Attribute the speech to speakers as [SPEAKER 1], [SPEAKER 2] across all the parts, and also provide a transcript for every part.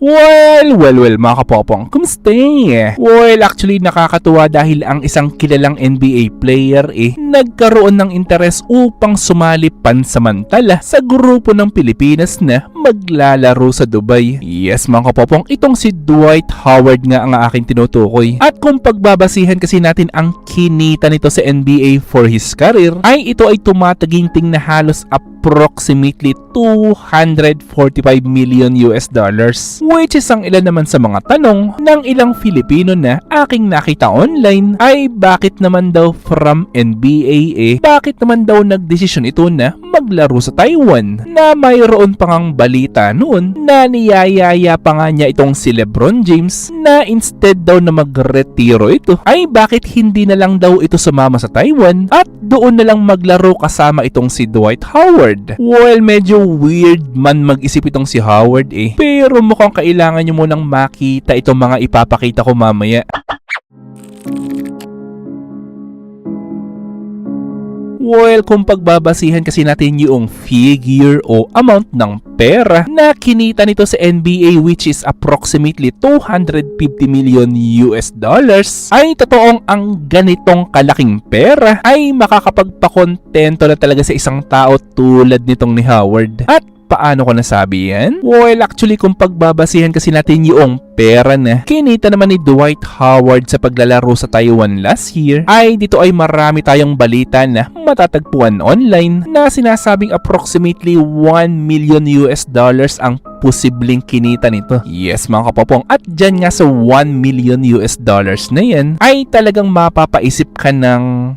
[SPEAKER 1] Well, mga kapopong, kumusta? Well, actually nakakatuwa dahil ang isang kilalang NBA player nagkaroon ng interes upang sumali pansamantala sa grupo ng Pilipinas na maglalaro sa Dubai. Yes mga kapopong, itong si Dwight Howard nga ang aking tinutukoy. At kung pagbabasihan kasi natin ang kinita nito sa NBA for his career, ay ito ay tumataginting na halos approximately 245 million US dollars, which is ang ilan naman sa mga tanong ng ilang Filipino na aking nakita online ay bakit naman daw from NBA bakit naman daw nagdesisyon ito na maglaro sa Taiwan, na mayroon pa ngang balita noon na niyayaya pa nga niya itong si LeBron James na instead daw na magretiro ito ay bakit hindi na lang daw ito sumama sa Taiwan at doon na lang maglaro kasama itong si Dwight Howard. Well, medyo weird man mag-isip itong si Howard pero mukhang kailangan nyo munang makita itong mga ipapakita ko mamaya. Well, kung pagbabasihan kasi natin yung figure o amount ng pera na kinita nito sa NBA, which is approximately 250 million US dollars, ay totoong ang ganitong kalaking pera ay makakapagpakontento na talaga sa isang tao tulad nitong ni Howard. At paano ko nasabi yan? Well, actually kung pagbabasihan kasi natin yung pera na kinita naman ni Dwight Howard sa paglalaro sa Taiwan last year, ay dito ay marami tayong balita na matatagpuan online na sinasabing approximately 1 million US dollars ang posibleng kinita nito. Yes mga kapopong, at dyan nga sa 1 million US dollars na yan ay talagang mapapaisip ka ng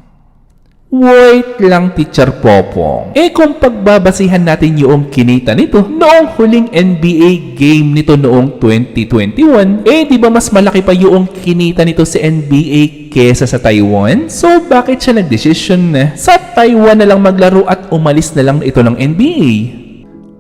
[SPEAKER 1] wait lang, Teacher Popong. Kung pagbabasihan natin yung kinita nito noong huling NBA game nito noong 2021, di ba mas malaki pa yung kinita nito sa NBA kesa sa Taiwan? So bakit siya nagdesisyon na sa Taiwan na lang maglaro at umalis na lang ito ng NBA?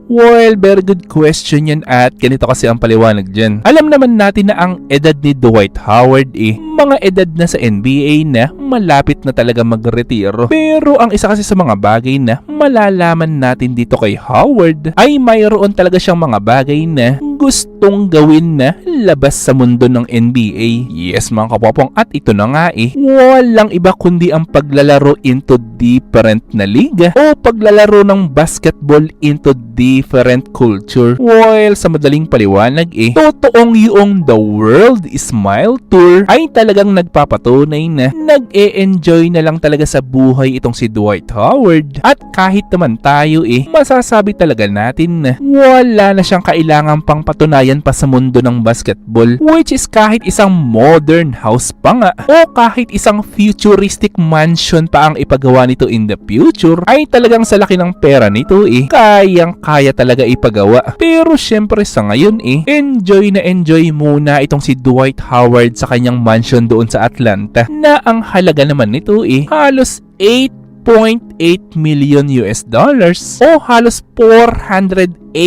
[SPEAKER 1] Well, very good question yan at ganito kasi ang paliwanag dyan. Alam naman natin na ang edad ni Dwight Howard mga edad na sa NBA na malapit na talaga magretiro. Pero ang isa kasi sa mga bagay na malalaman natin dito kay Howard ay mayroon talaga siyang mga bagay na gustong gawin na labas sa mundo ng NBA. Yes mga kapopong, at ito na nga walang iba kundi ang paglalaro into different na liga o paglalaro ng basketball into different culture. Well, sa madaling paliwanag totoong yung The World Smile Tour ay talagang nagpapatunay na nag-e-enjoy na lang talaga sa buhay itong si Dwight Howard. At kahit naman tayo masasabi talaga natin na wala na siyang kailangan pang patunayan pa sa mundo ng basketball, which is kahit isang modern house pa nga o kahit isang futuristic mansion pa ang ipagawa nito in the future, ay talagang sa laki ng pera nito kayang-kaya talaga ipagawa. Pero syempre sa ngayon enjoy na enjoy muna itong si Dwight Howard sa kanyang mansion doon sa Atlanta, na ang halaga naman nito halos 8.8 million US dollars o halos 484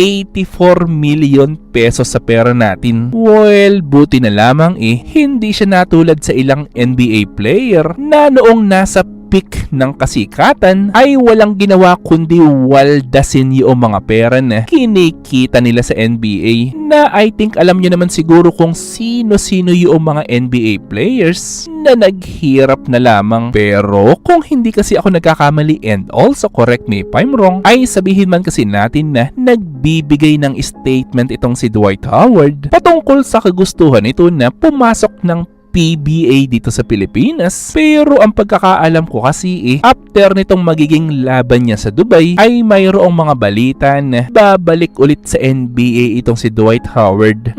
[SPEAKER 1] million pesos sa pera natin. Well, buti na lamang hindi siya natulad sa ilang NBA player na noong nasa peak ng kasikatan ay walang ginawa kundi waldasin yung mga pera na kinikita nila sa NBA, na I think alam nyo naman siguro kung sino-sino yung mga NBA players na naghirap na lamang. Pero kung hindi kasi ako nagkakamali, and also correct me if I'm wrong, ay sabihin man kasi natin na nagbibigay ng statement itong si Dwight Howard patungkol sa kagustuhan nito na pumasok ng PBA dito sa Pilipinas. Pero ang pagkakaalam ko kasi after nitong magiging laban niya sa Dubai ay mayroong mga balita na babalik ulit sa NBA itong si Dwight Howard.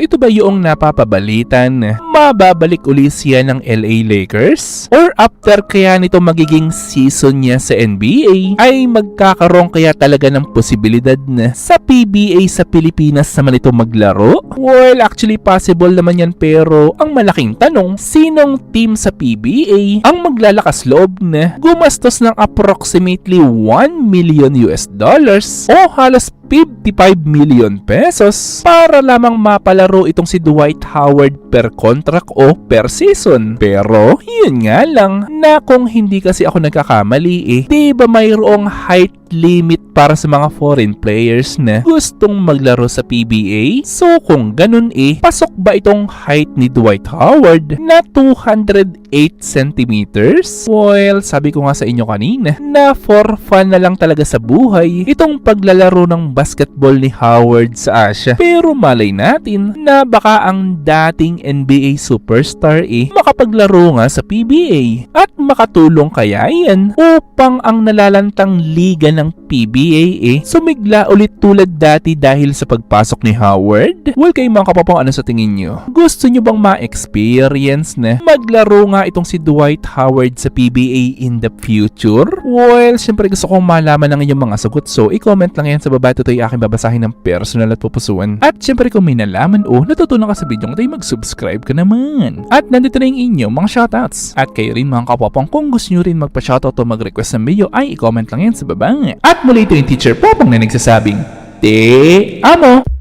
[SPEAKER 1] Ito ba yung napapabalitan na mababalik ulit siya ng LA Lakers? Or after kaya nito magiging season niya sa NBA ay magkakaroon kaya talaga ng posibilidad na sa PBA sa Pilipinas naman ito maglaro? Well, actually possible naman yan, pero ang malaking tanong, sinong team sa PBA ang maglalakas loob na gumastos ng approximately 1 million US dollars o halos 55 million pesos para lamang mapalaro itong si Dwight Howard per contract o per season? Pero yun nga lang na kung hindi kasi ako nagkakamali di ba mayroong height limit para sa mga foreign players na gustong maglaro sa PBA. So kung ganun pasok ba itong height ni Dwight Howard na 208 centimeters? Well, sabi ko nga sa inyo kanina na for fun na lang talaga sa buhay itong paglalaro ng basketball ni Howard sa Asia. Pero malay natin na baka ang dating NBA superstar makapaglaro nga sa PBA at makatulong kaya yan upang ang nalalantang liga ng PBA sumigla ulit tulad dati dahil sa pagpasok ni Howard. Well, kayo mga kapapang, ano sa tingin nyo? Gusto nyo bang ma-experience na maglaro nga itong si Dwight Howard sa PBA in the future? Well, syempre gusto kong malaman ang inyong mga sagot, so i-comment lang yan sa baba. Ito ay aking babasahin ng personal at pupusuan. At syempre kung may nalaman o natutunan ka sa video ito ay mag-subscribe ka naman. At nandito na yung inyong mga shoutouts. At kayo rin mga kapapang, kung gusto nyo rin magpa-shoutout o mag-request ng video ay i-comment lang yan sa baba. At muli ito yung Teacher Popong na nagsasabing, Te amo!